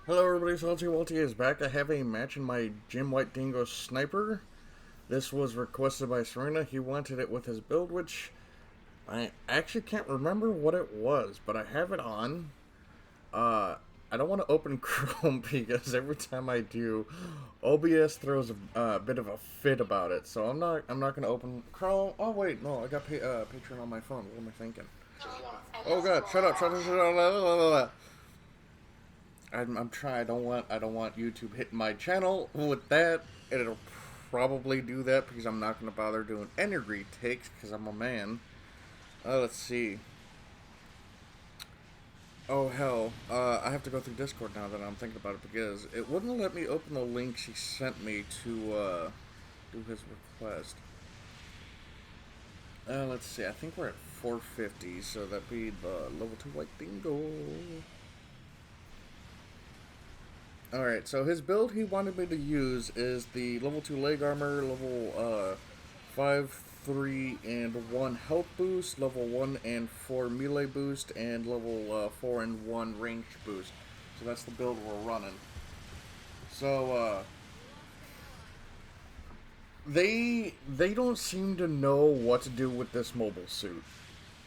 Hello everybody, Salty Walty is back. I have a match in my Jim White Dingo Sniper. This was requested by Serena. He wanted it with his build, which I actually can't remember what it was, but I have it on. I don't want to open Chrome because every time I do, OBS throws a bit of a fit about it. So I'm not gonna open Chrome. Oh wait, no, I got Patreon on my phone. What am I thinking? Oh god, shut up, shut up, shut up. I'm trying. I don't want YouTube hitting my channel with that. And it'll probably do that because I'm not gonna bother doing any retakes because I'm a man. Let's see. Oh hell, I have to go through Discord now that I'm thinking about it because it wouldn't let me open the link she sent me to do his request. Let's see. I think we're at 450, so that'd be the level 2 white dingo. Alright, so his build he wanted me to use is the level 2 leg armor, level 5, 3, and 1 health boost, level 1 and 4 melee boost, and level 4 and 1 range boost. So that's the build we're running. So, they don't seem to know what to do with this mobile suit.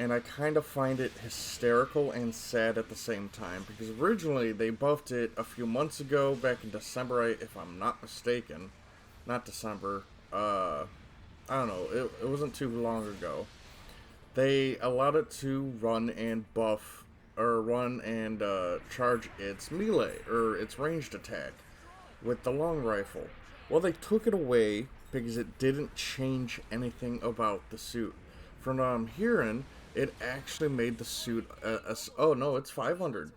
And I kind of find it hysterical and sad at the same time, because originally they buffed it a few months ago, back in December, if I'm not mistaken. Not December, I don't know, it wasn't too long ago. They allowed it to run and buff, or run and charge its melee, or its ranged attack, with the long rifle. Well, they took it away because it didn't change anything about the suit. From what I'm hearing, it actually made the suit oh no, it's 500.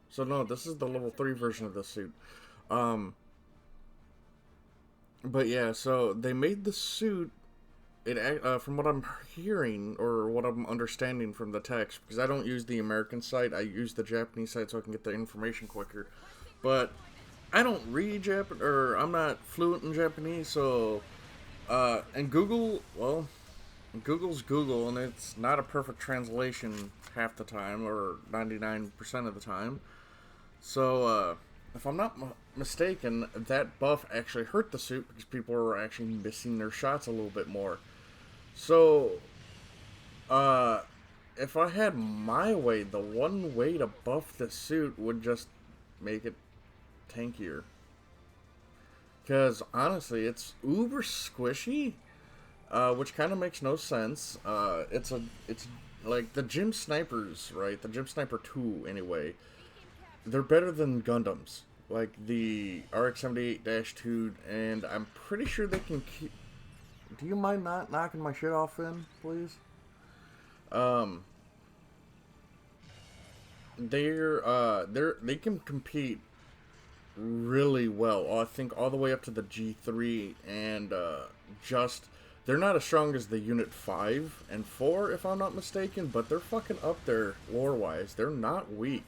So no, this is the level 3 version of the suit. But yeah, so they made the suit. From what I'm hearing or what I'm understanding from the text, because I don't use the American site, I use the Japanese site so I can get the information quicker. But I don't read Japanese, or I'm not fluent in Japanese, so and Google, well, Google's Google, and it's not a perfect translation half the time, or 99% of the time. So, if I'm not mistaken, that buff actually hurt the suit because people are actually missing their shots a little bit more. So, uh, if I had my way, the one way to buff the suit would just make it tankier. Because honestly, it's uber squishy, which kind of makes no sense. It's like the Gym Snipers, right? The Gym Sniper 2, anyway. They're better than Gundams, like the RX-78-2, and I'm pretty sure they can keep. Do you mind not knocking my shit off, Finn, please? Um, they can compete really well. I think all the way up to the G3, and just they're not as strong as the Unit 5 and 4, if I'm not mistaken, but they're fucking up there lore-wise. They're not weak.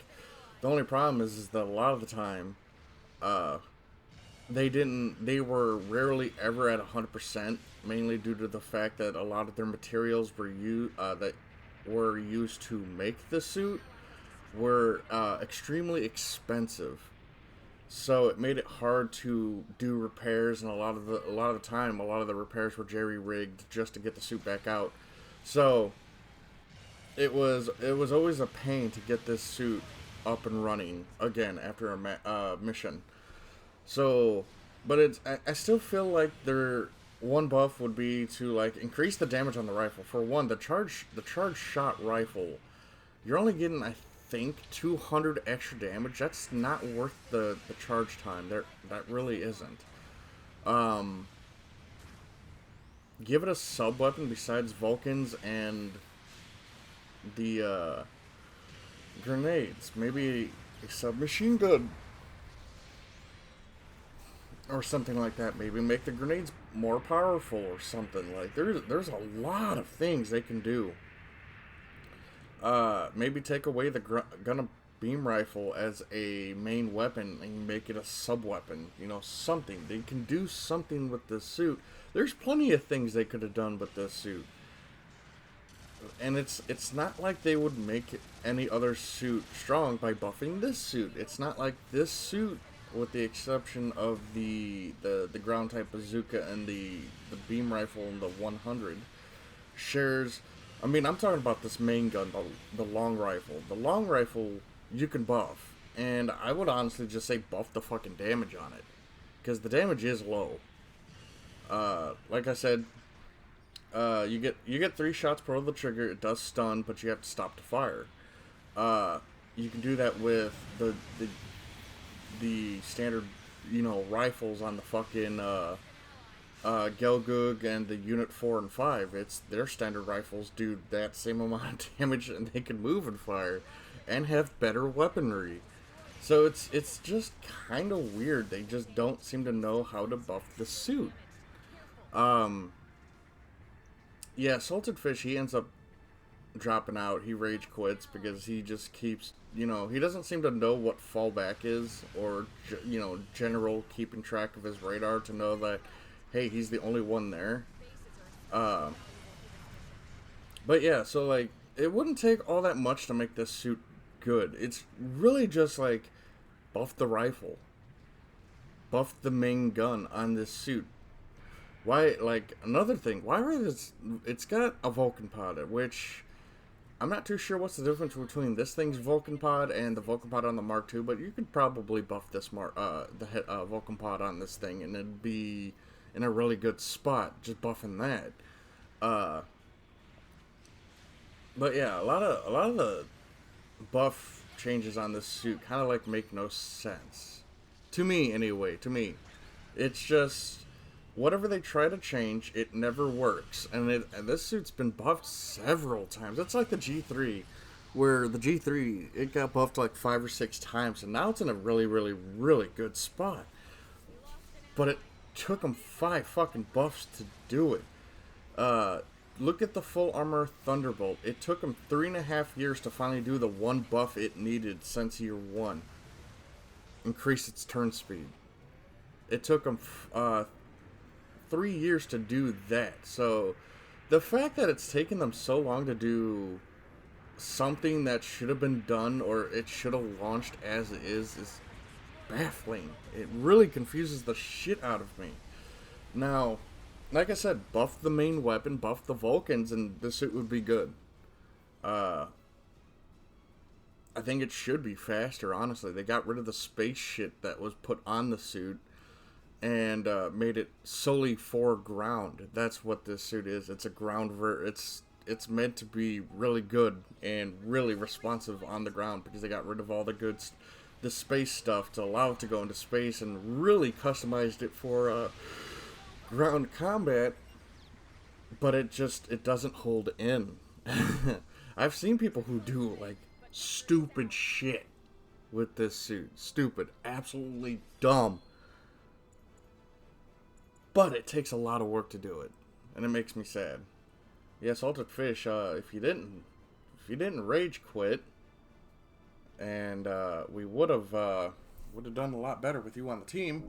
The only problem is that a lot of the time, uh, they were rarely ever at 100%, mainly due to the fact that a lot of their materials that were used to make the suit were extremely expensive. So it made it hard to do repairs, and a lot of the time, a lot of the repairs were jerry rigged just to get the suit back out. So it was always a pain to get this suit up and running again after a mission. So, but I still feel like their one buff would be to like increase the damage on the rifle. For one, the charge shot rifle, you're only getting, I think, 200 extra damage. That's not worth the charge time. That really isn't. Um, give it a sub weapon besides Vulcans and the grenades. Maybe a submachine gun or something like that. Maybe make the grenades more powerful or something. Like there's a lot of things they can do. Maybe take away the Gundam beam rifle as a main weapon and make it a sub weapon. You know, something they can do something with this suit. There's plenty of things they could have done with this suit. And it's not like they would make any other suit strong by buffing this suit. It's not like this suit, with the exception of the ground type bazooka and the beam rifle and the 100, shares. I mean, I'm talking about this main gun, the long rifle. The long rifle you can buff, and I would honestly just say buff the fucking damage on it, because the damage is low. Like I said, you get 3 shots per the trigger. It does stun, but you have to stop the fire. You can do that with the standard, rifles on the fucking Gelgoog and the Unit 4 and 5. It's their standard rifles do that same amount of damage, and they can move and fire, and have better weaponry. So it's just kind of weird. They just don't seem to know how to buff the suit. Yeah, Salted Fish, he ends up dropping out. He rage quits because he just keeps, he doesn't seem to know what fallback is, or, general keeping track of his radar to know that, hey, he's the only one there. But yeah, so, like, it wouldn't take all that much to make this suit good. It's really just, like, buff the rifle. Buff the main gun on this suit. Why, like, another thing, why are this, it's got a Vulcan pod, which, I'm not too sure what's the difference between this thing's Vulcan pod and the Vulcan pod on the Mark II, but you could probably buff this Vulcan pod on this thing, and it'd be in a really good spot, just buffing that. But yeah, a lot of the buff changes on this suit kind of, like, make no sense. To me, anyway, It's just, whatever they try to change, it never works. And this suit's been buffed several times. It's like the G3, where the G3, it got buffed like 5 or 6 times, and now it's in a really, really, really good spot. But it took them 5 fucking buffs to do it. Look at the full armor Thunderbolt. It took them 3.5 years to finally do the one buff it needed since year 1. Increase its turn speed. It took them 3 years to do that. So the fact that it's taken them so long to do something that should have been done, or it should have launched as it is baffling. It really confuses the shit out of me. Now, like I said, buff the main weapon, buff the Vulcans, and the suit would be good. I think it should be faster, honestly. They got rid of the space shit that was put on the suit, and made it solely for ground. That's what this suit is. It's a ground it's meant to be really good and really responsive on the ground, because they got rid of all the space stuff to allow it to go into space, and really customized it for ground combat. But it doesn't hold in. I've seen people who do, like, stupid shit with this suit. Stupid. Absolutely dumb. But it takes a lot of work to do it, and it makes me sad. Yeah, Salted Fish, if you didn't rage quit, and we would have done a lot better with you on the team.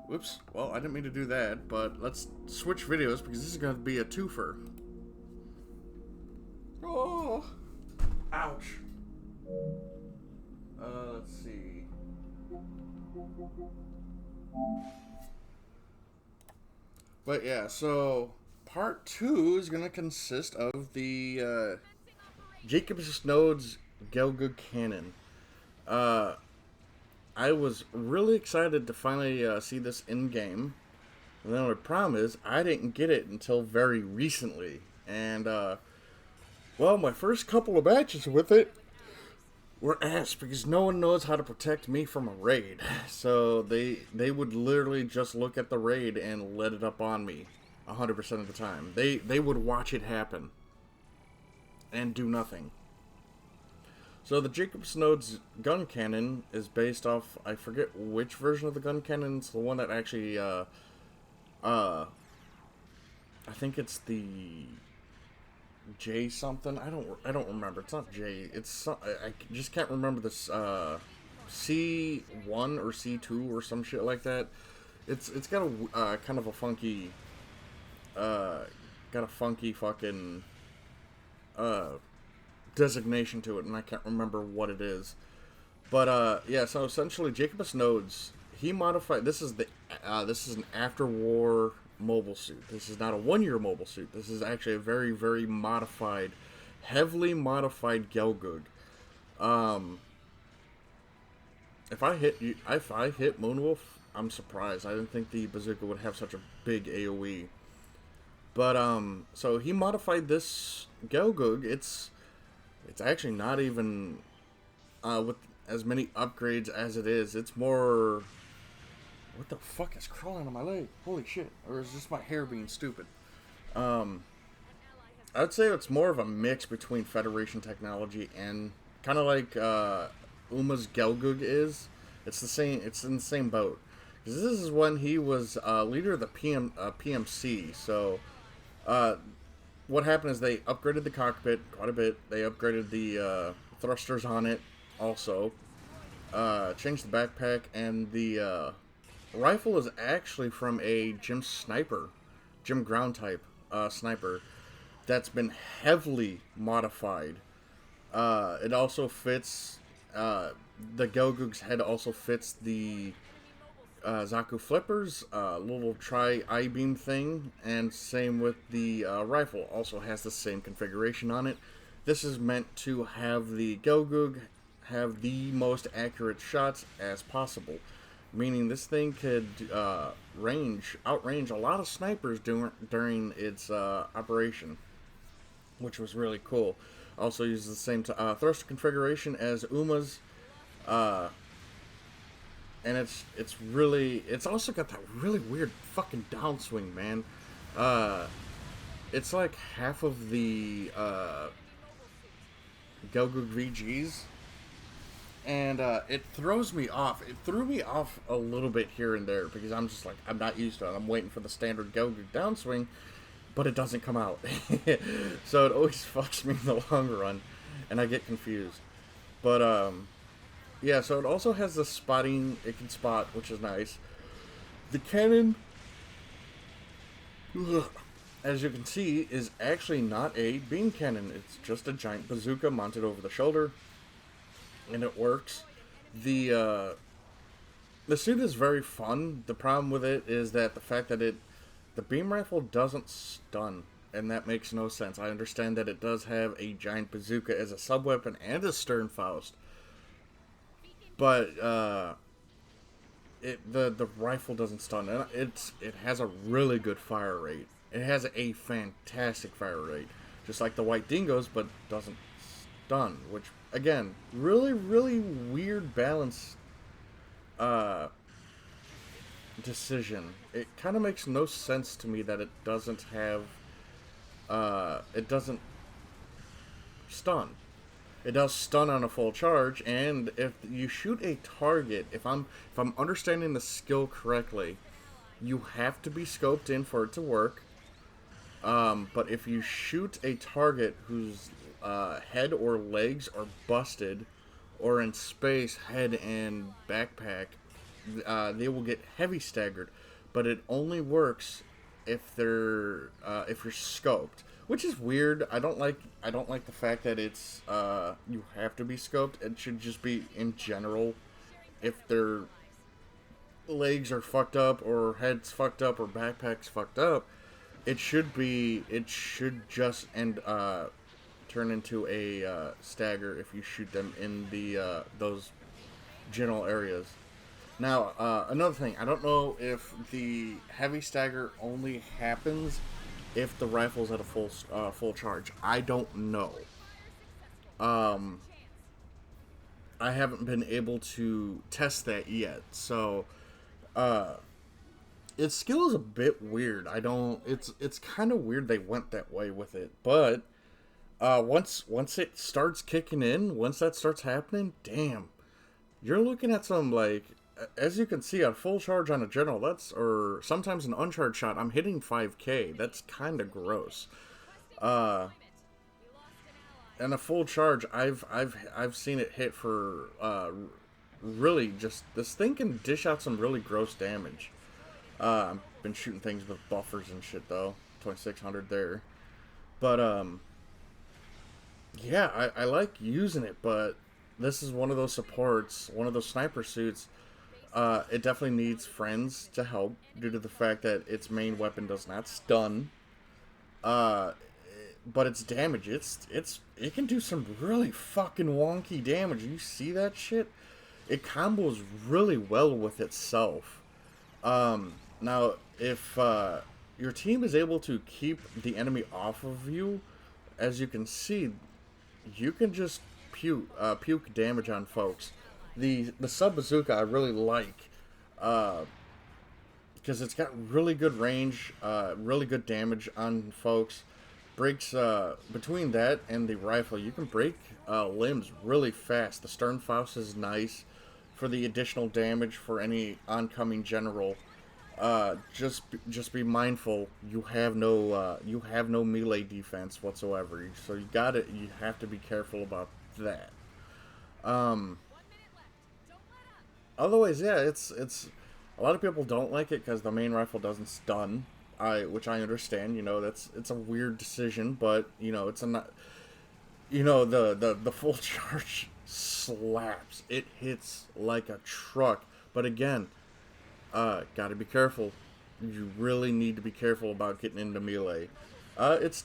Whoops. Well, I didn't mean to do that, but let's switch videos, because this is going to be a twofer. Oh, ouch. Let's see. But yeah, so part 2 is going to consist of the Jacob Snow's Gelgoog Cannon. I was really excited to finally see this in-game. And then the problem is, I didn't get it until very recently. And, well, my first couple of matches with it were ass, because no one knows how to protect me from a raid. So they would literally just look at the raid and let it up on me 100% of the time. They would watch it happen and do nothing. So the Jacob Snow's gun cannon is based off, I forget which version of the gun cannon. It's the one that actually I think it's the J something. I don't remember. It's not J. It's I just can't remember this C1 or C2 or some shit like that. It's got a kind of a funky fucking designation to it, and I can't remember what it is. But yeah, so essentially, Jacobus Nodes, he modified. This is an after-war mobile suit. This is not a one-year mobile suit. This is actually a very, very modified, heavily modified Gelgoog. If I hit Moonwolf, I'm surprised. I didn't think the bazooka would have such a big AOE. But so he modified this Gelgoog. It's actually not even with as many upgrades as it is. It's more. What the fuck is crawling on my leg? Holy shit! Or is this my hair being stupid? I'd say it's more of a mix between Federation technology and kind of like Uma's Gelgoog is. It's the same. It's in the same boat. Because this is when he was leader of the PMC. So, what happened is they upgraded the cockpit quite a bit. They upgraded the thrusters on it also. Changed the backpack, and the rifle is actually from a Jim ground type sniper that's been heavily modified. It also fits, the Gelgoog's head also fits the Zaku flippers, little I-beam thing, and same with the rifle, also has the same configuration on it. This is meant to have the Gelgoog have the most accurate shots as possible, meaning this thing could outrange a lot of snipers during its operation, which was really cool. Also uses the same thruster configuration as Uma's, and it's also got that really weird fucking downswing, man. It's like half of the Gelgoog VGs, and it throws me off. It threw me off a little bit here and there because I'm just like, I'm not used to it. I'm waiting for the standard Gelgoog downswing, but it doesn't come out. So it always fucks me in the long run, and I get confused. But yeah, so it also has the spotting. It can spot, which is nice. The cannon, as you can see, is actually not a beam cannon. It's just a giant bazooka mounted over the shoulder, and it works. The suit is very fun. The problem with it is that the fact that the beam rifle doesn't stun, and that makes no sense. I understand that it does have a giant bazooka as a sub-weapon and a Sternfaust, but the rifle doesn't stun. And it has a really good fire rate. It has a fantastic fire rate, just like the white Dingos, but doesn't stun. Which, again, really, really weird balance decision. It kind of makes no sense to me that it doesn't have it doesn't stun. It does stun on a full charge, and if you shoot a target, if I'm understanding the skill correctly, you have to be scoped in for it to work. But if you shoot a target whose head or legs are busted, or in space, head and backpack, they will get heavy staggered. But it only works if you're scoped, which is weird. I don't like the fact that it's you have to be scoped. It should just be in general. If their legs are fucked up, or heads fucked up, or backpacks fucked up, it should just turn into a stagger if you shoot them in the those general areas. Now, another thing, I don't know if the heavy stagger only happens if the rifle's at a full charge. I don't know. I haven't been able to test that yet, so its skill is a bit weird. It's kind of weird they went that way with it, but once it starts kicking in, once that starts happening, damn, you're looking at some, like, as you can see, a full charge on a general, or sometimes an uncharged shot, I'm hitting 5k. That's kind of gross. And a full charge, I've seen it hit for really just, this thing can dish out some really gross damage. I've been shooting things with buffers and shit though, 2600 there. But Yeah, I like using it, but this is one of those supports, one of those sniper suits. It definitely needs friends to help due to the fact that its main weapon does not stun. Uh, but its damage, it can do some really fucking wonky damage. You see that shit? It combos really well with itself. Now, if your team is able to keep the enemy off of you, as you can see, you can just puke damage on folks. The sub bazooka I really like, because it's got really good range, really good damage on folks. Breaks between that and the rifle, you can break limbs really fast. The Sternfaust is nice for the additional damage for any oncoming general. Just be mindful. You have no melee defense whatsoever. So you got it. You have to be careful about that. Um, Otherwise, yeah, it's a lot of people don't like it because the main rifle doesn't stun. Which I understand. You know, it's a weird decision, but you know, it's a not. You know, the full charge slaps. It hits like a truck. But again, gotta be careful. You really need to be careful about getting into melee. It's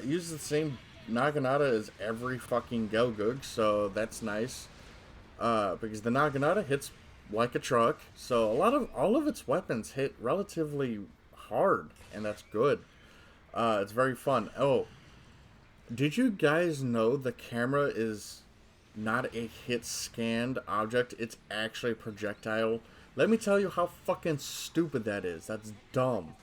uses the same Naginata as every fucking Gelgoog, so that's nice. Because the Naginata hits like a truck, so all of its weapons hit relatively hard, and that's good. It's very fun. Oh, did you guys know the camera is not a hit scanned object? It's actually a projectile. Let me tell you how fucking stupid that is. That's dumb.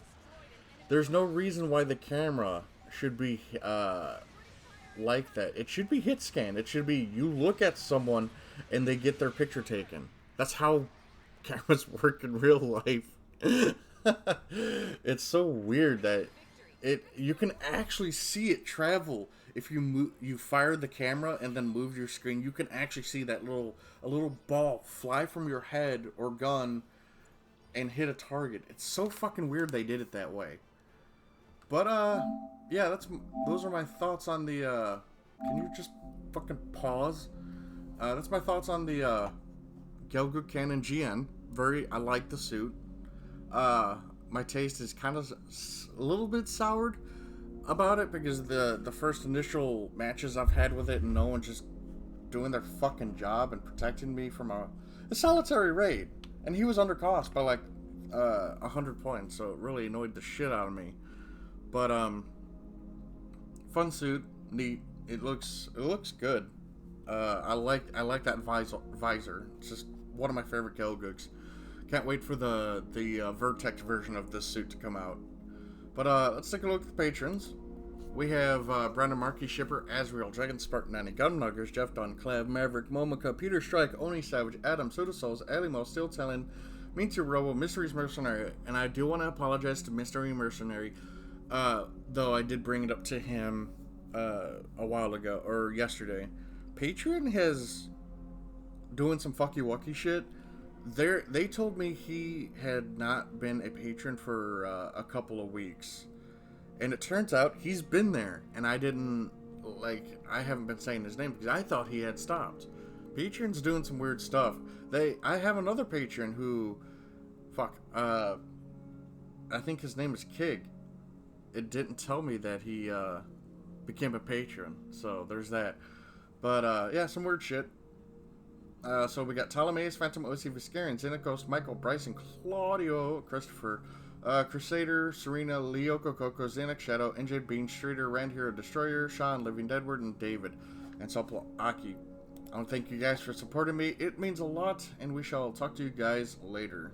There's no reason why the camera should be like that. It should be hit scanned. It should be you look at someone and they get their picture taken. That's how cameras work in real life. It's so weird that you can actually see it travel if you fire the camera and then move your screen. You can actually see that a little ball fly from your head or gun and hit a target. It's so fucking weird they did it that way. But yeah, those are my thoughts on the can you just fucking pause? That's my thoughts on the Gelgoog Cannon JN. I like the suit. My taste is kind of a little bit soured about it because the first initial matches I've had with it, and no one just doing their fucking job and protecting me from a solitary raid, and he was under cost by like 100 points, so it really annoyed the shit out of me. But fun suit, neat. It looks good. I like that visor. It's just one of my favorite Gelgoogs. Can't wait for the Vertex version of this suit to come out. But let's take a look at the patrons. We have Brandon Markey, Shipper, Azrael, Dragon Spartan 90, Gunnuggers, Jeff Dunn, Clav, Maverick, Momoka, Peter Strike, Oni Savage, Adam, Soda Souls, Alimo, Steel Talon, Mean to Robo, Mysteries Mercenary, and I do want to apologize to Mystery Mercenary, though I did bring it up to him a while ago, or yesterday. Patreon has doing some fucky wucky shit. They told me he had not been a patron for a couple of weeks, and it turns out he's been there, and I haven't been saying his name because I thought he had stopped. Patreon's doing some weird stuff. I have another patron who, I think his name is Kig. It didn't tell me that he became a patron, so there's that. But yeah, some weird shit. So we got Ptolemy's, Phantom, OC, Viscarian, Zinakos, Michael, Bryson, Claudio, Christopher, Crusader, Serena, Lyoko, Coco, Zanik, Shadow, NJ Bean, Streeter, Rand Hero, Destroyer, Sean, Living Deadward, and David, and Supple Aki. I want to thank you guys for supporting me. It means a lot, and we shall talk to you guys later.